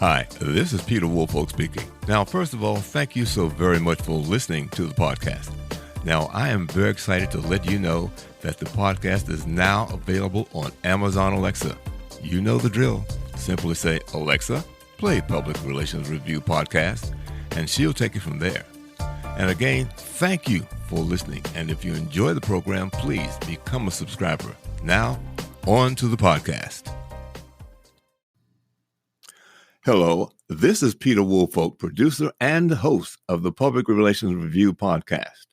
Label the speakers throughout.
Speaker 1: Hi, this is Peter Woolfolk speaking. Now, first of all, thank you so very much for listening to the podcast. Now, I am very excited to let you know that the podcast is now available on Amazon Alexa. You know the drill. Simply say, Alexa, play Public Relations Review Podcast, and she'll take it from there. And again, thank you for listening. And if you enjoy the program, please become a subscriber. Now, on to the podcast. Hello, this is Peter Woolfolk, producer and host of the Public Relations Review Podcast.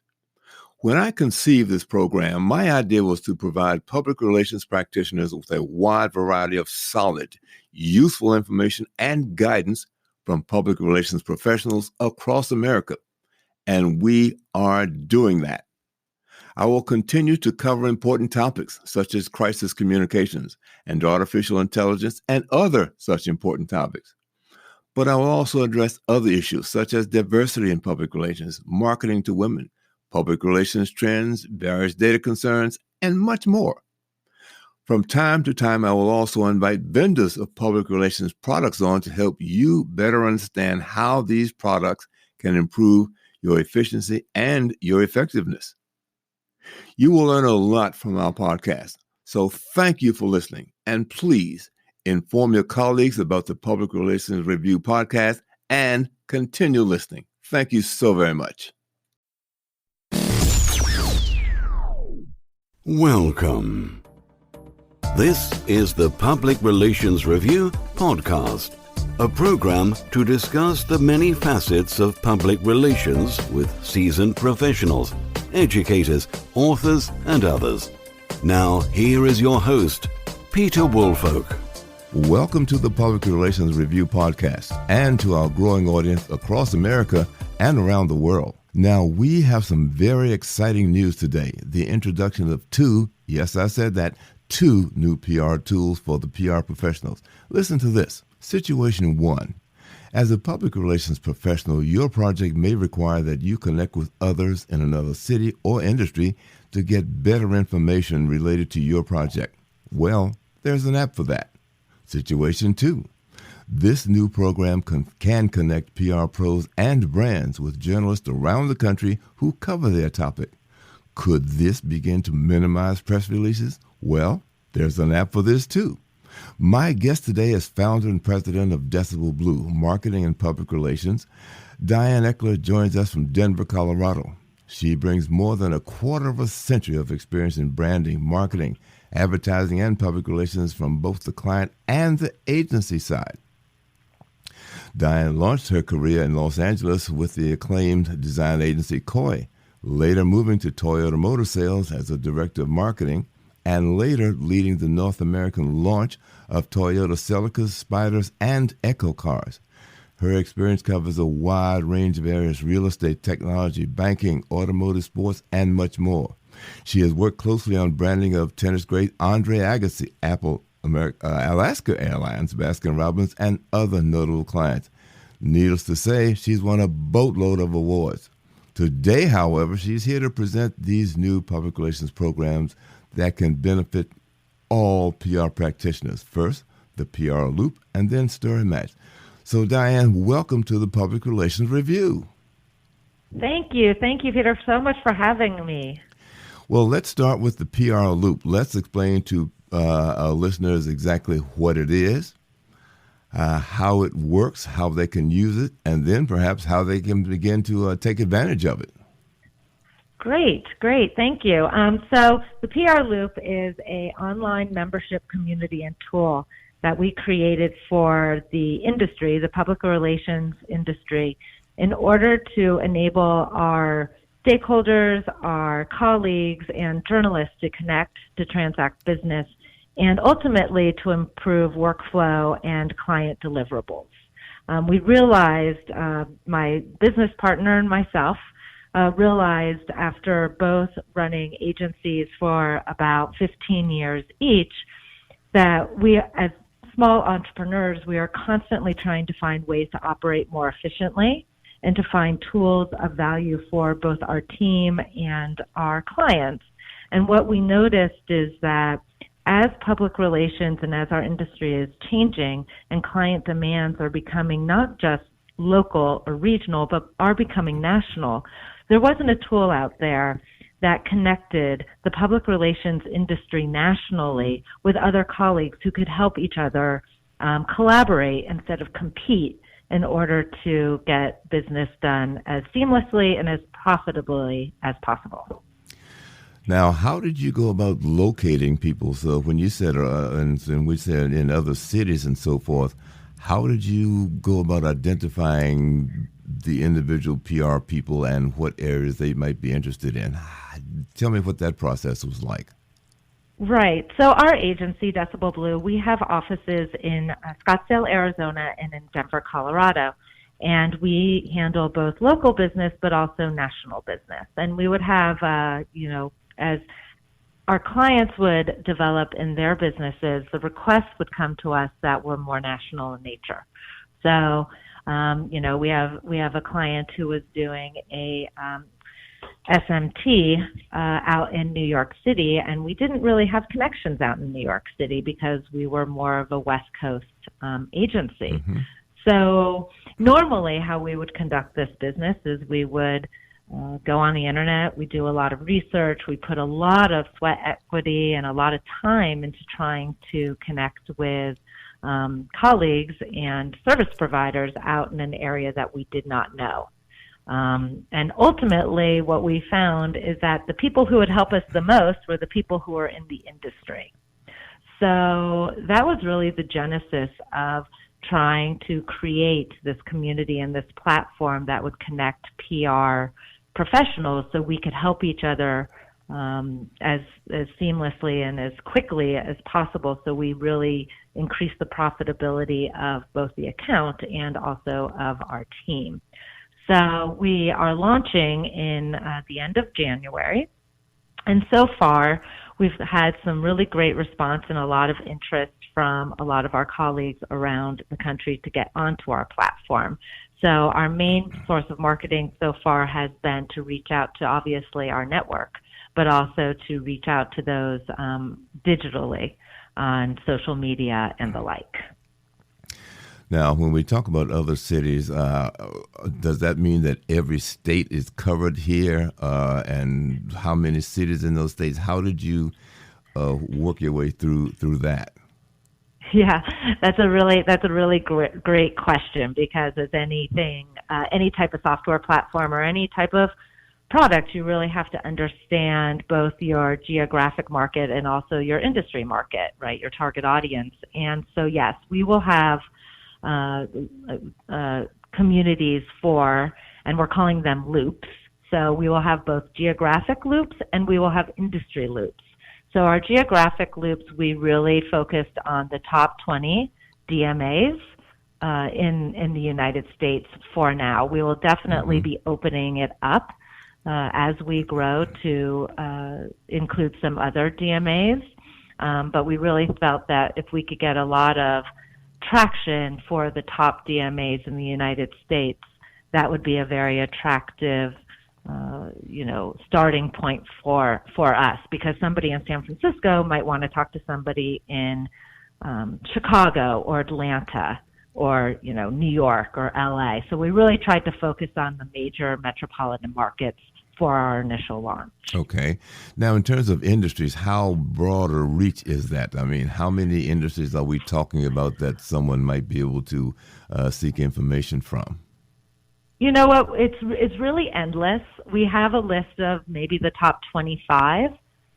Speaker 1: When I conceived this program, my idea was to provide public relations practitioners with a wide variety of solid, useful information and guidance from public relations professionals across America. And we are doing that. I will continue to cover important topics such as crisis communications and artificial intelligence and other such important topics. But I will also address other issues such as diversity in public relations, marketing to women, public relations trends, various data concerns, and much more. From time to time, I will also invite vendors of public relations products on to help you better understand how these products can improve your efficiency and your effectiveness. You will learn a lot from our podcast, so thank you for listening, and please inform your colleagues about the Public Relations Review Podcast and continue listening. Thank you so very much.
Speaker 2: Welcome. This is the Public Relations Review Podcast, a program to discuss the many facets of public relations with seasoned professionals, educators, authors, and others. Now, here is your host, Peter Woolfolk.
Speaker 1: Welcome to the Public Relations Review Podcast and to our growing audience across America and around the world. Now, we have some very exciting news today. The introduction of two new PR tools for the PR professionals. Listen to this. Situation 1. As a public relations professional, your project may require that you connect with others in another city or industry to get better information related to your project. Well, there's an app for that. Situation 2. This new program can connect PR pros and brands with journalists around the country who cover their topic. Could this begin to minimize press releases? Well, there's an app for this too. My guest today is founder and president of Decibel Blue, Marketing and Public Relations. Diane Eichler joins us from Denver, Colorado. She brings more than a quarter of a century of experience in branding, marketing, advertising, and public relations from both the client and the agency side. Diane launched her career in Los Angeles with the acclaimed design agency Coy, later moving to Toyota Motor Sales as a director of marketing, and later leading the North American launch of Toyota Celicas, Spiders, and Echo cars. Her experience covers a wide range of areas: real estate, technology, banking, automotive, sports, and much more. She has worked closely on branding of tennis great Andre Agassi, Apple, Alaska Airlines, Baskin-Robbins, and other notable clients. Needless to say, she's won a boatload of awards. Today, however, she's here to present these new public relations programs that can benefit all PR practitioners. First, the PR Loop, and then Story Match. So, Diane, welcome to the Public Relations Review.
Speaker 3: Thank you. Thank you, Peter, so much for having me.
Speaker 1: Well, let's start with the PR Loop. Let's explain to our listeners exactly what it is, how it works, how they can use it, and then perhaps how they can begin to take advantage of it.
Speaker 3: Great. Thank you. So the PR Loop is an online membership community and tool that we created for the industry, the public relations industry, in order to enable our stakeholders, our colleagues, and journalists to connect, to transact business, and ultimately to improve workflow and client deliverables. We realized, my business partner and myself realized after both running agencies for about 15 years each, that we as small entrepreneurs, we are constantly trying to find ways to operate more efficiently and to find tools of value for both our team and our clients. And what we noticed is that as public relations and as our industry is changing and client demands are becoming not just local or regional, but are becoming national, there wasn't a tool out there that connected the public relations industry nationally with other colleagues who could help each other collaborate instead of compete in order to get business done as seamlessly and as profitably as possible.
Speaker 1: Now, how did you go about locating people? So when you said, and we said in other cities and so forth, how did you go about identifying the individual PR people and what areas they might be interested in? Tell me what that process was like.
Speaker 3: Right. So our agency, Decibel Blue, we have offices in Scottsdale, Arizona, and in Denver, Colorado. And we handle both local business but also national business. And we would have, as our clients would develop in their businesses, the requests would come to us that were more national in nature. So, we have a client who was doing a SMT out in New York City, and we didn't really have connections out in New York City because we were more of a West Coast agency. Mm-hmm. So normally how we would conduct this business is we would go on the internet, we do a lot of research, we put a lot of sweat equity and a lot of time into trying to connect with colleagues and service providers out in an area that we did not know. And ultimately what we found is that the people who would help us the most were the people who were in the industry. So that was really the genesis of trying to create this community and this platform that would connect PR professionals so we could help each other as seamlessly and as quickly as possible, so we really increase the profitability of both the account and also of our team. So we are launching in the end of January, and so far we've had some really great response and a lot of interest from a lot of our colleagues around the country to get onto our platform. So our main source of marketing so far has been to reach out to obviously our network, but also to reach out to those digitally on social media and the like.
Speaker 1: Now, when we talk about other cities, does that mean that every state is covered here? And how many cities in those states? How did you work your way through that?
Speaker 3: Yeah, that's a really great question, because as anything, any type of software platform or any type of product, you really have to understand both your geographic market and also your industry market, right? Your target audience. And so, yes, we will have communities for, and we're calling them loops. So we will have both geographic loops and we will have industry loops. So our geographic loops, we really focused on the top 20 DMAs in the United States for now. We will definitely be opening it up as we grow to include some other DMAs. But we really felt that if we could get a lot of traction for the top DMAs in the United States, that would be a very attractive starting point for us, because somebody in San Francisco might want to talk to somebody in Chicago or Atlanta or, New York or LA. So we really tried to focus on the major metropolitan markets for our initial launch.
Speaker 1: Okay. Now, in terms of industries, how broad a reach is that? I mean, how many industries are we talking about that someone might be able to seek information from?
Speaker 3: You know what? It's really endless. We have a list of maybe the top 25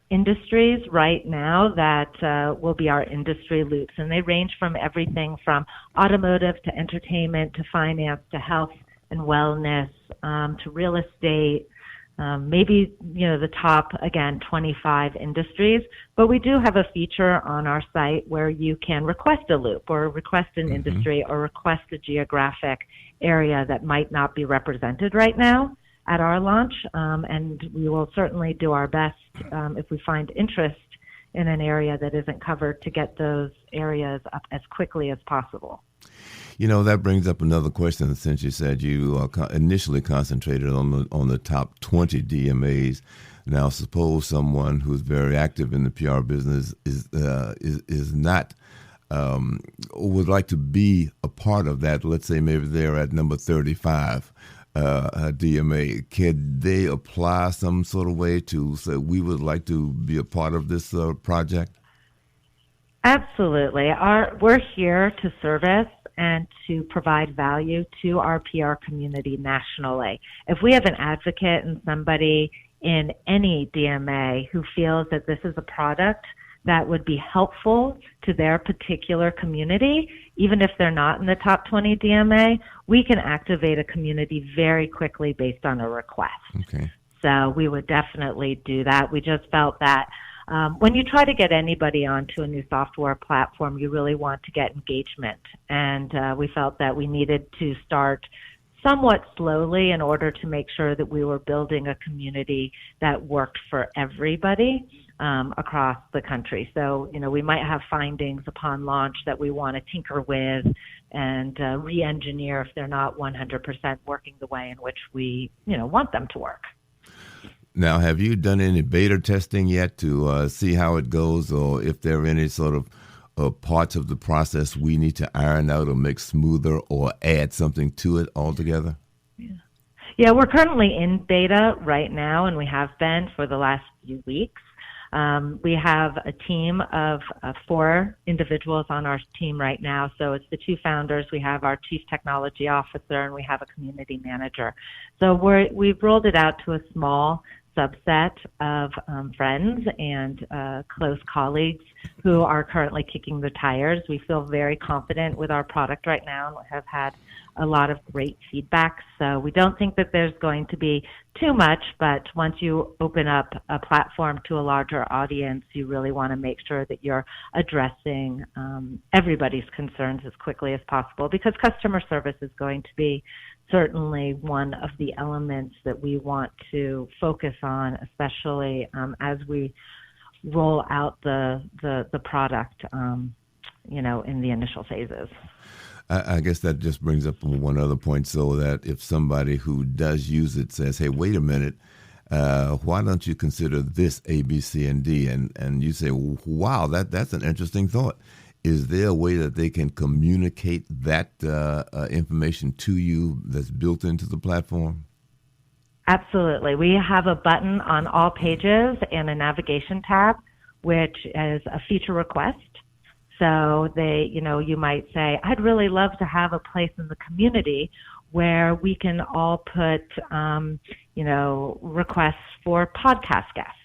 Speaker 3: industries right now that will be our industry loops, and they range from everything from automotive to entertainment to finance to health and wellness to real estate. Maybe, the top, again, 25 industries. But we do have a feature on our site where you can request a loop or request an industry or request a geographic area that might not be represented right now at our launch. And we will certainly do our best if we find interest in an area that isn't covered to get those areas up as quickly as possible.
Speaker 1: That brings up another question, since you said you initially concentrated on the top 20 DMAs. Now, suppose someone who's very active in the PR business is not would like to be a part of that. Let's say maybe they're at number 35 DMA. Can they apply some sort of way to say we would like to be a part of this project?
Speaker 3: Absolutely. We're here to service and to provide value to our PR community nationally. If we have an advocate and somebody in any DMA who feels that this is a product that would be helpful to their particular community, even if they're not in the top 20 DMA, we can activate a community very quickly based on a request.
Speaker 1: Okay.
Speaker 3: So we would definitely do that. We just felt that when you try to get anybody onto a new software platform, you really want to get engagement. And we felt that we needed to start somewhat slowly in order to make sure that we were building a community that worked for everybody across the country. So, we might have findings upon launch that we want to tinker with and re-engineer if they're not 100% working the way in which we, want them to work.
Speaker 1: Now, have you done any beta testing yet to see how it goes, or if there are any sort of parts of the process we need to iron out or make smoother or add something to it altogether?
Speaker 3: Yeah, we're currently in beta right now, and we have been for the last few weeks. We have a team of 4 individuals on our team right now. So it's the 2 founders. We have our chief technology officer, and we have a community manager. So we've rolled it out to a small subset of friends and close colleagues who are currently kicking the tires. We feel very confident with our product right now and have had a lot of great feedback. So we don't think that there's going to be too much, but once you open up a platform to a larger audience, you really want to make sure that you're addressing everybody's concerns as quickly as possible, because customer service is going to be certainly one of the elements that we want to focus on, especially as we roll out the product, in the initial phases.
Speaker 1: I guess that just brings up one other point, so that if somebody who does use it says, hey, wait a minute, why don't you consider this A, B, C, and D? And you say, wow, that's an interesting thought. Is there a way that they can communicate that information to you that's built into the platform?
Speaker 3: Absolutely. We have a button on all pages and a navigation tab, which is a feature request. So you might say, I'd really love to have a place in the community where we can all put, requests for podcast guests.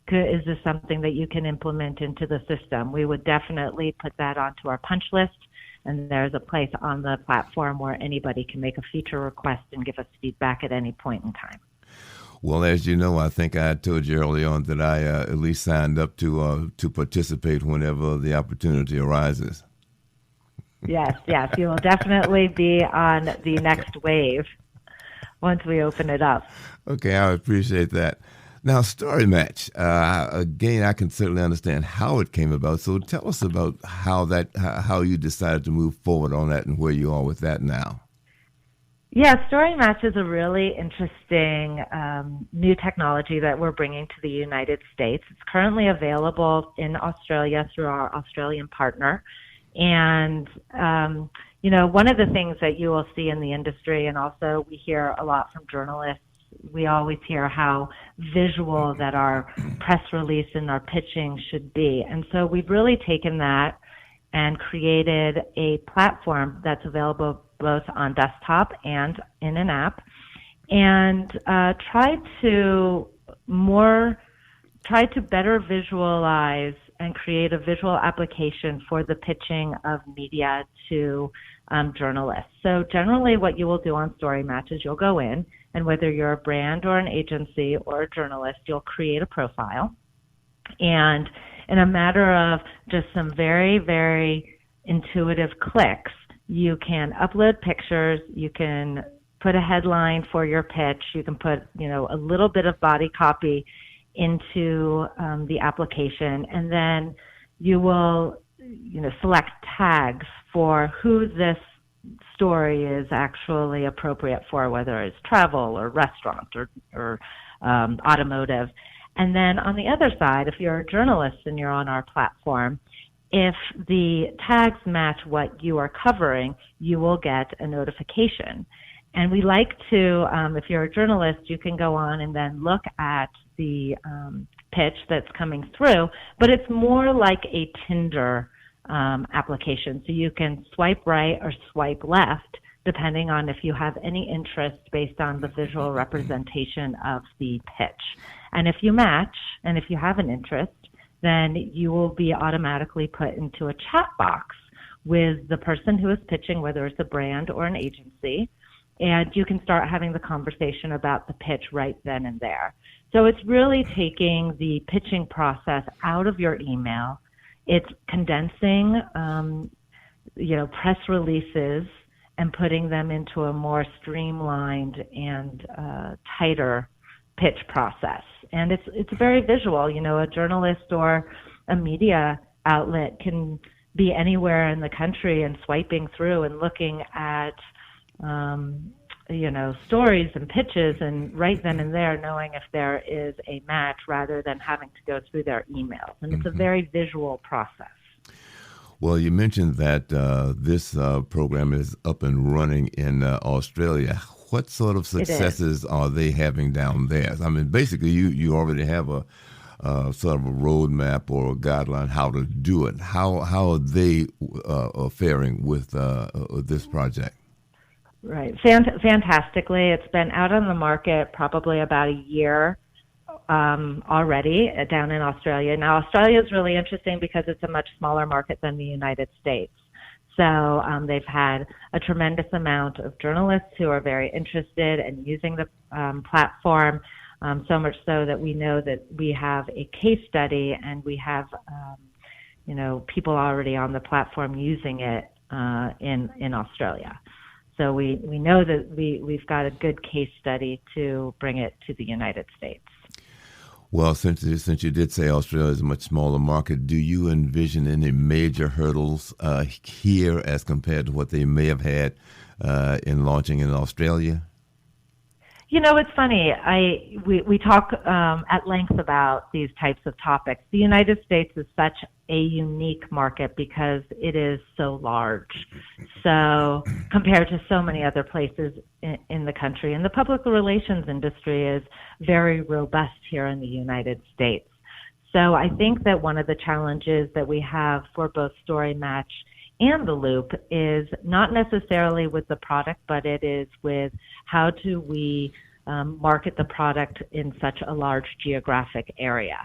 Speaker 3: Is this something that you can implement into the system? We would definitely put that onto our punch list, and there's a place on the platform where anybody can make a feature request and give us feedback at any point in time.
Speaker 1: Well, as you know, I think I told you early on that I at least signed up to participate whenever the opportunity arises.
Speaker 3: Yes, you will definitely be on the next wave once we open it up.
Speaker 1: Okay, I appreciate that. Now, Story Match, again, I can certainly understand how it came about. So tell us about how you decided to move forward on that and where you are with that now.
Speaker 3: Yeah, Story Match is a really interesting new technology that we're bringing to the United States. It's currently available in Australia through our Australian partner. And, one of the things that you will see in the industry, and also we hear a lot from journalists, we always hear how visual that our press release and our pitching should be. And so we've really taken that and created a platform that's available both on desktop and in an app, and try to better visualize and create a visual application for the pitching of media to journalists. So generally what you will do on Story Match is you'll go in, and whether you're a brand or an agency or a journalist, you'll create a profile. And in a matter of just some very, very intuitive clicks, you can upload pictures, you can put a headline for your pitch, you can put, a little bit of body copy into the application, and then you will, select tags for who this story is actually appropriate for, whether it's travel or restaurant or automotive. And then on the other side, if you're a journalist and you're on our platform, if the tags match what you are covering, you will get a notification. And we like to, if you're a journalist, you can go on and then look at the pitch that's coming through, but it's more like a Tinder application. So you can swipe right or swipe left, depending on if you have any interest based on the visual representation of the pitch. And if you match, and if you have an interest, then you will be automatically put into a chat box with the person who is pitching, whether it's a brand or an agency, and you can start having the conversation about the pitch right then and there. So it's really taking the pitching process out of your email. It's condensing, press releases and putting them into a more streamlined and tighter pitch process. And it's very visual. A journalist or a media outlet can be anywhere in the country and swiping through and looking at stories and pitches, and right then and there knowing if there is a match rather than having to go through their emails. And it's a very visual process.
Speaker 1: Well, you mentioned that this program is up and running in Australia. What sort of successes are they having down there? I mean, basically, you already have a sort of a roadmap or a guideline how to do it. How are they faring with this project?
Speaker 3: Right. Fantastically. It's been out on the market probably about a year already down in Australia. Now, Australia is really interesting because it's a much smaller market than the United States. So they've had a tremendous amount of journalists who are very interested in using the platform, so much so that we know that we have a case study and we have, people already on the platform using it in Australia. So we know that we've got a good case study to bring it to the United States.
Speaker 1: Well, since you did say Australia is a much smaller market, do you envision any major hurdles here as compared to what they may have had in launching in Australia?
Speaker 3: It's funny. We talk at length about these types of topics. The United States is such a unique market because it is so large. So compared to so many other places in the country, and the public relations industry is very robust here in the United States. So I think that one of the challenges that we have for both Story Match and the Loop is not necessarily with the product, but it is with how do we market the product in such a large geographic area.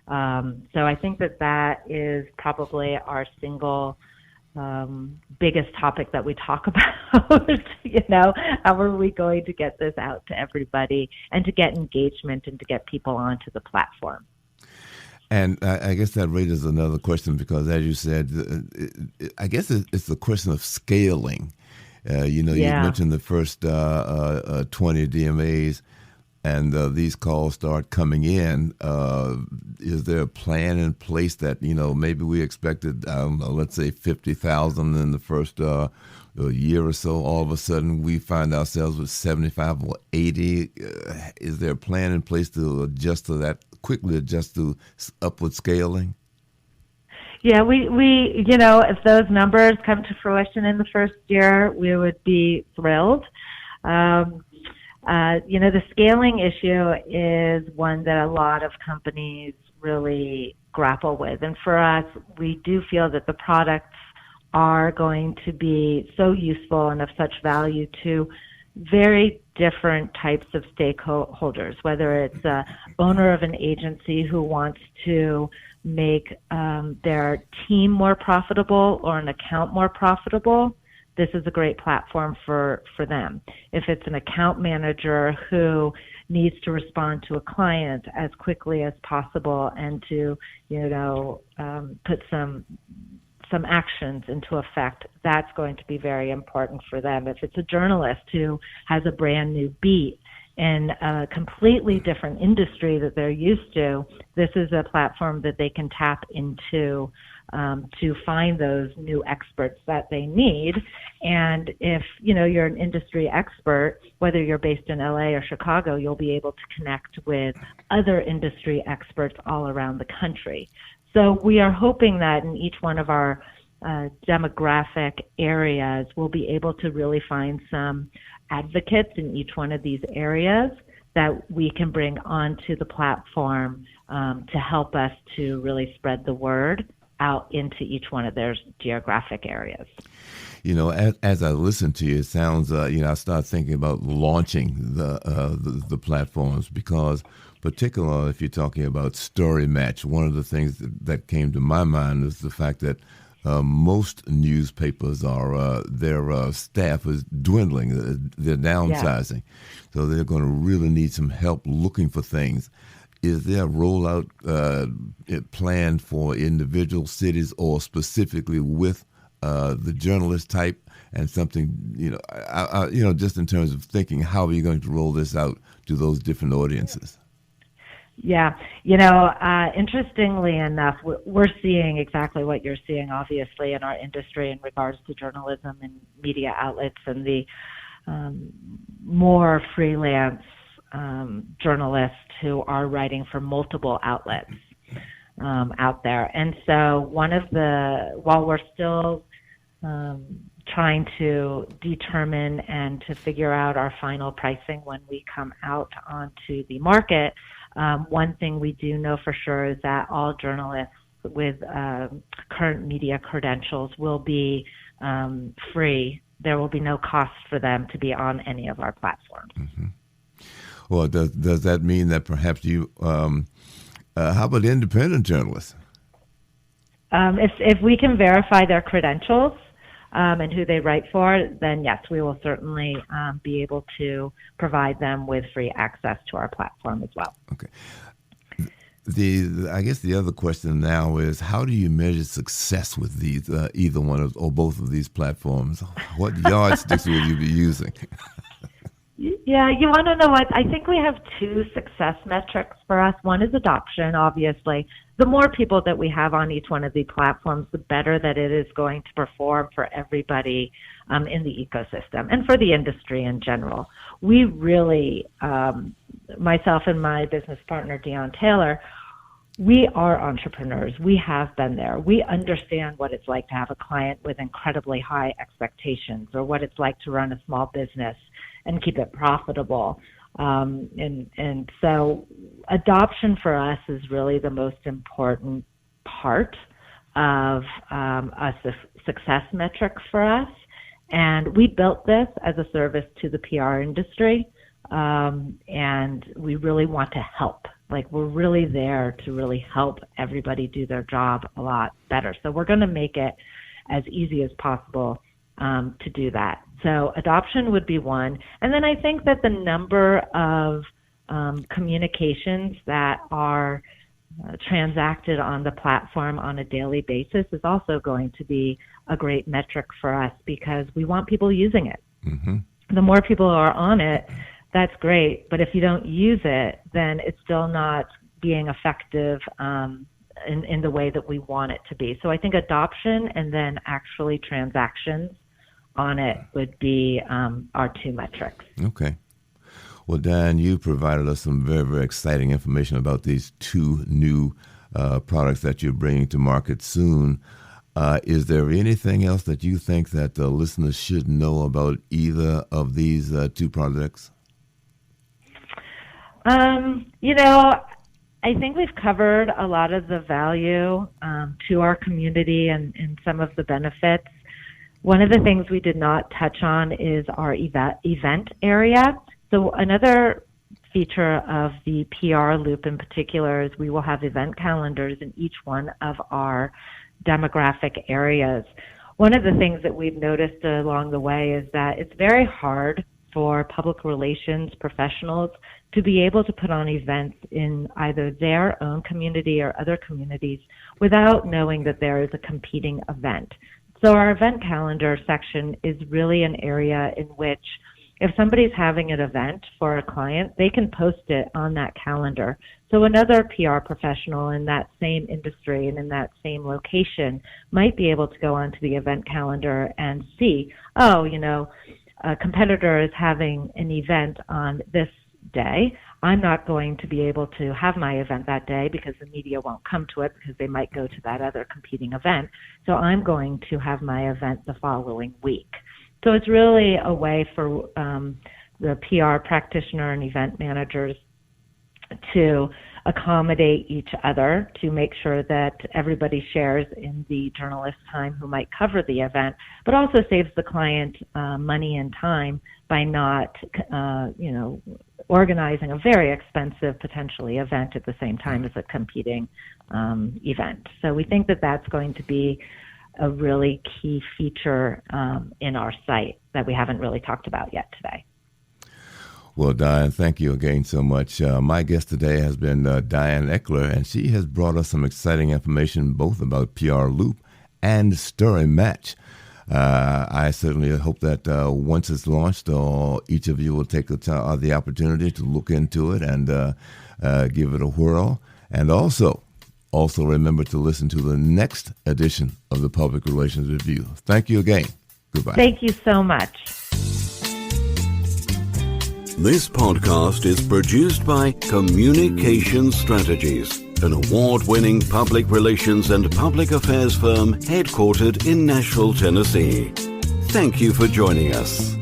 Speaker 3: So I think that is probably our single biggest topic that we talk about. How are we going to get this out to everybody and to get engagement and to get people onto the platform?
Speaker 1: And I guess that raises another question because, as you said, I guess it's a question of scaling. You mentioned the first 20 DMAs, and these calls start coming in. Is there a plan in place that, maybe we expected, let's say 50,000 in the first year or so, all of a sudden we find ourselves with 75 or 80? Is there a plan in place to adjust to that, quickly adjust to upward scaling?
Speaker 3: Yeah, we if those numbers come to fruition in the first year, we would be thrilled. The scaling issue is one that a lot of companies really grapple with. And for us, we do feel that the products are going to be so useful and of such value to very different types of stakeholders, whether it's a owner of an agency who wants to make their team more profitable or an account more profitable. This is a great platform for them. If it's an account manager who needs to respond to a client as quickly as possible and to, put some actions into effect, that's going to be very important for them. If it's a journalist who has a brand new beat in a completely different industry that they're used to, this is a platform that they can tap into to find those new experts that they need. And if, you're an industry expert, whether you're based in LA or Chicago, you'll be able to connect with other industry experts all around the country. So we are hoping that in each one of our demographic areas, we'll be able to really find some advocates in each one of these areas that we can bring onto the platform to help us to really spread the word out into each one of their geographic areas.
Speaker 1: As I listen to you, it sounds, I start thinking about launching the platforms, because particularly if you're talking about Story Match, one of the things that came to my mind is the fact that most newspapers are their staff is dwindling, they're downsizing, so they're going to really need some help looking for things. Is there a rollout plan for individual cities or specifically with the journalist type, and something, just in terms of thinking, how are you going to roll this out to those different audiences?
Speaker 3: Yeah, interestingly enough, we're seeing exactly what you're seeing, obviously, in our industry in regards to journalism and media outlets and the more freelance journalists who are writing for multiple outlets out there. And so while we're still trying to determine and to figure out our final pricing when we come out onto the market, one thing we do know for sure is that all journalists with current media credentials will be free. There will be no cost for them to be on any of our platforms.
Speaker 1: Mm-hmm. Well, does that mean that perhaps you, how about independent journalists?
Speaker 3: If we can verify their credentials and who they write for, then yes, we will certainly be able to provide them with free access to our platform as well.
Speaker 1: Okay. I guess the other question now is, how do you measure success with these, either one of or both of these platforms? What yardsticks will you be using?
Speaker 3: Yeah, you want to know what? I think we have two success metrics for us. One is adoption, obviously. The more people that we have on each one of the platforms, the better that it is going to perform for everybody in the ecosystem and for the industry in general. We really, myself and my business partner, Diane Eichler, we are entrepreneurs. We have been there. We understand what it's like to have a client with incredibly high expectations, or what it's like to run a small business and keep it profitable. And so adoption for us is really the most important part of a success metric for us. And we built this as a service to the PR industry, and we really want to help. Like, we're really there to really help everybody do their job a lot better. So we're going to make it as easy as possible to do that. So adoption would be one. And then I think that the number of communications that are transacted on the platform on a daily basis is also going to be a great metric for us, because we want people using it. Mm-hmm. The more people are on it, that's great. But if you don't use it, then it's still not being effective in the way that we want it to be. So I think adoption and then actually transactions on it would be our two metrics. Okay.
Speaker 1: Well, Diane, you provided us some very, very exciting information about these two new products that you're bringing to market soon. Is there anything else that you think that the listeners should know about either of these two products?
Speaker 3: I think we've covered a lot of the value to our community and some of the benefits. One of the things we did not touch on is our event area. So another feature of the PR loop in particular is we will have event calendars in each one of our demographic areas. One of the things that we've noticed along the way is that it's very hard for public relations professionals to be able to put on events in either their own community or other communities without knowing that there is a competing event. So our event calendar section is really an area in which if somebody's having an event for a client, they can post it on that calendar So another PR professional in that same industry and in that same location might be able to go onto the event calendar and see, a competitor is having an event on this day. I'm not going to be able to have my event that day because the media won't come to it because they might go to that other competing event. So I'm going to have my event the following week. So it's really a way for the PR practitioner and event managers to accommodate each other, to make sure that everybody shares in the journalist time who might cover the event, but also saves the client money and time by not, organizing a very expensive, potentially, event at the same time as a competing event. So we think that that's going to be a really key feature in our site that we haven't really talked about yet today.
Speaker 1: Well, Diane, thank you again so much. My guest today has been Diane Eichler, and she has brought us some exciting information both about PR Loop and Story Match. I certainly hope that once it's launched, each of you will take the opportunity to look into it and give it a whirl. And also remember to listen to the next edition of the Public Relations Review. Thank you again. Goodbye.
Speaker 3: Thank you so much.
Speaker 2: This podcast is produced by Communication Strategies, an award-winning public relations and public affairs firm headquartered in Nashville, Tennessee. Thank you for joining us.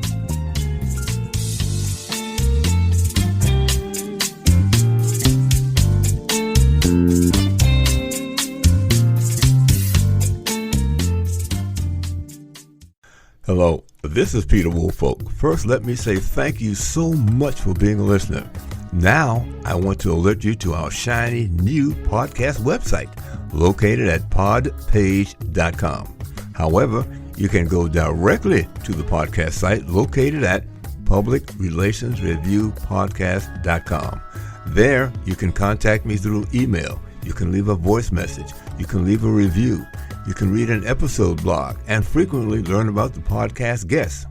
Speaker 1: Hello, this is Peter Woolfolk. First, let me say thank you so much for being a listener. Now, I want to alert you to our shiny new podcast website located at podpage.com. However, you can go directly to the podcast site located at publicrelationsreviewpodcast.com. There, you can contact me through email. You can leave a voice message. You can leave a review. You can read an episode blog and frequently learn about the podcast guests.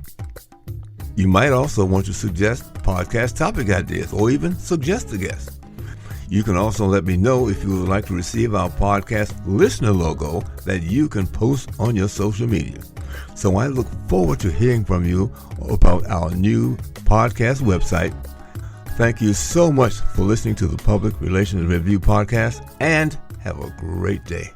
Speaker 1: You might also want to suggest podcast topic ideas or even suggest a guest. You can also let me know if you would like to receive our podcast listener logo that you can post on your social media. So I look forward to hearing from you about our new podcast website. Thank you so much for listening to the Public Relations Review podcast, and have a great day.